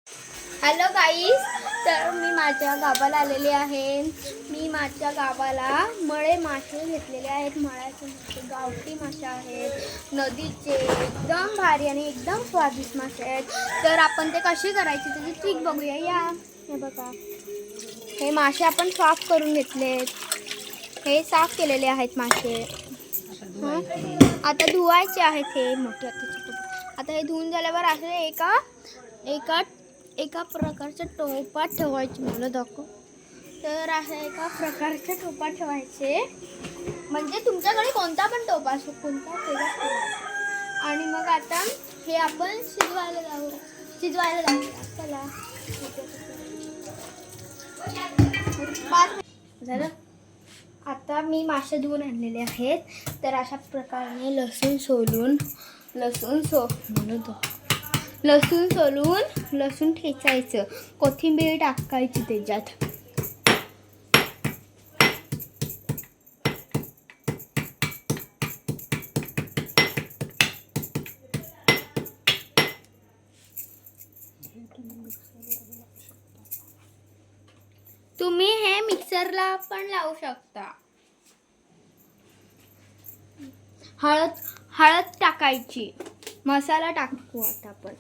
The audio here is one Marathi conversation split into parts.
हॅलो गाईस, तर मी माझ्या गावाला आलेले आहे. मी माझ्या गावाला मळे मासे घेतलेले आहेत. मळ्याचे मासे गावठी मासे आहेत, नदीचे एकदम भारी आणि एकदम स्वादिष्ट मासे आहेत. तर आपण ते कशी करायची त्याची ट्रिक बघूया. या हे बघा, हे मासे आपण साफ करून घेतलेत. हे साफ केलेले आहेत मासे. आता धुवायचे आहेत हे मोठे. आता हे धुवून झाल्यावर असे एका प्रकारच्या टोपात ठेवायचे. मला दाखव. तर अशा एका प्रकारच्या टोपात ठेवायचे, म्हणजे तुमच्याकडे कोणता पण टोप असो, कोणता त्याच्यात ठेवायचा. आणि मग आता हे आपण शिजवायला लावूया. चला झालं. आता मी मासे धुवून आणलेले आहेत. तर अशा प्रकारे लसूण सोलून लसूण ठेचायचं, कोथिंबीर टाकायची त्याच्यात. तुम्ही हे मिक्सरला पण लावू शकता. हळद टाकायची. मसाला टाकू आता आपण.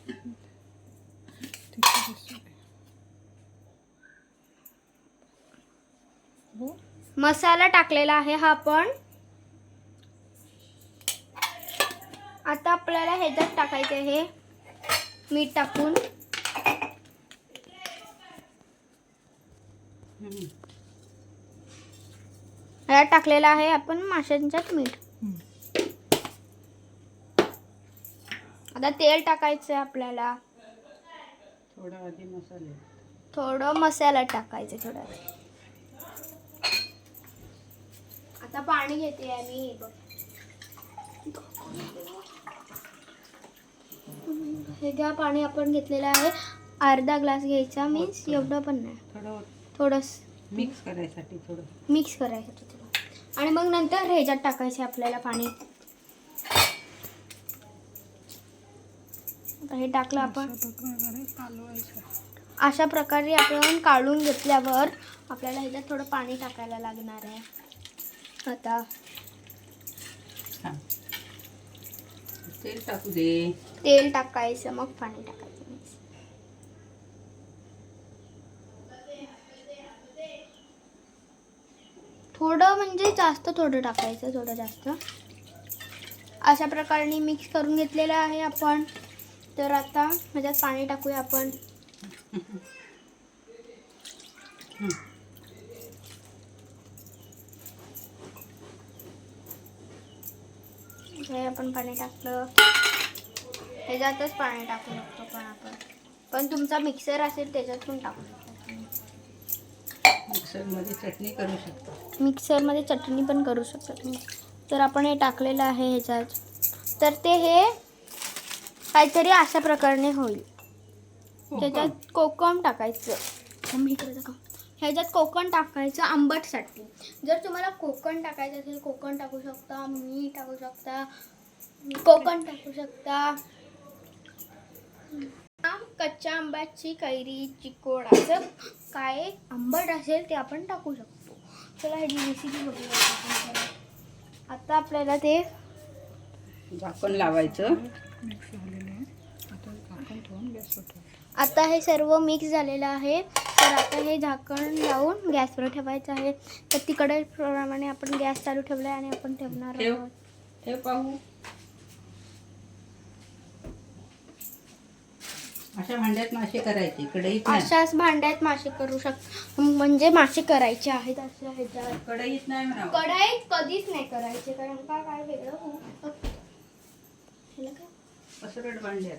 मसाला टाकलेला आहे हा आपण. आता आपल्याला ह्याच्यात टाकायचं आहे मीठ टाकून. ह्यात टाकलेला आहे आपण माशांच्यात मीठ. आता तेल टाकायचं आपल्याला. थोडं मसाला टाकायचं थोडं. आता पाणी घेते मी. हे घ्या पाणी आपण घेतलेलं आहे. अर्धा ग्लास घ्यायचा. मीन्स एवढं पण नाही, थोडंस मिक्स करायसाठी थोडं. आणि मग नंतर ह्याच्यात टाकायचे आपल्याला पाणी. हे टाकलं आपण. अशा प्रकारे आपण काढून घेतल्यावर आपल्याला ह्याच्यात थोडं पाणी टाकायला लागणार आहे. आता तेल टाकू दे. तेल टाकायचं, मग पाणी टाकायचं. थोडं म्हणजे जास्त थोडं टाकायचं, थोडं जास्त. अशा प्रकारे मिक्स करून घेतलेलं आहे आपण. तर आता ह्याच्यात पाणी टाकूया आपण. हे आपण पाणी टाकलं. ह्याच्यातच पाणी टाकू शकतो पण तुमचा मिक्सर असेल त्याच्यात पण टाकू शकता. मिक्सरमध्ये चटणी पण करू शकता तुम्ही. तर आपण हे टाकलेलं आहे ह्याच्यात. तर ते हे काहीतरी अशा प्रकारे होईल. त्याच्यात कोकम टाकायचं. ह्याच्यात कोकण टाकायचं आंबटसाठी. जर तुम्हाला कोकण टाकायचं असेल कोकण टाकू शकता, मीठ टाकू शकता, कोकण टाकू शकता. कच्च्या आंब्याची कैरी, चिकोड असं काय आंबट असेल ते आपण टाकू शकतो. चला ह्याची रेसिपी बघूया. आता आपल्याला ते झाकण लावायचं. आता हे सर्व मिक्स झालेलं आहे. तर आता हे झाकण लावून गॅसवर ठेवायचं आहे. तर तिकडे प्रमाणे आपण गॅस चालू ठेवला आणि आपण ठेवणार आहोत. ठेव पाहू. अशा भांड्यात मासे करायचे, कढईत नाही. अशाच भांड्यात मासे करू शकतो, म्हणजे मासे करायचे आहेत. अशा ह्याच्यात कढईत नाही म्हणा. कढईत कधीच नाही करायचे, कारण का काय वेगळं होऊ शकतं. पसरट भांड्यात.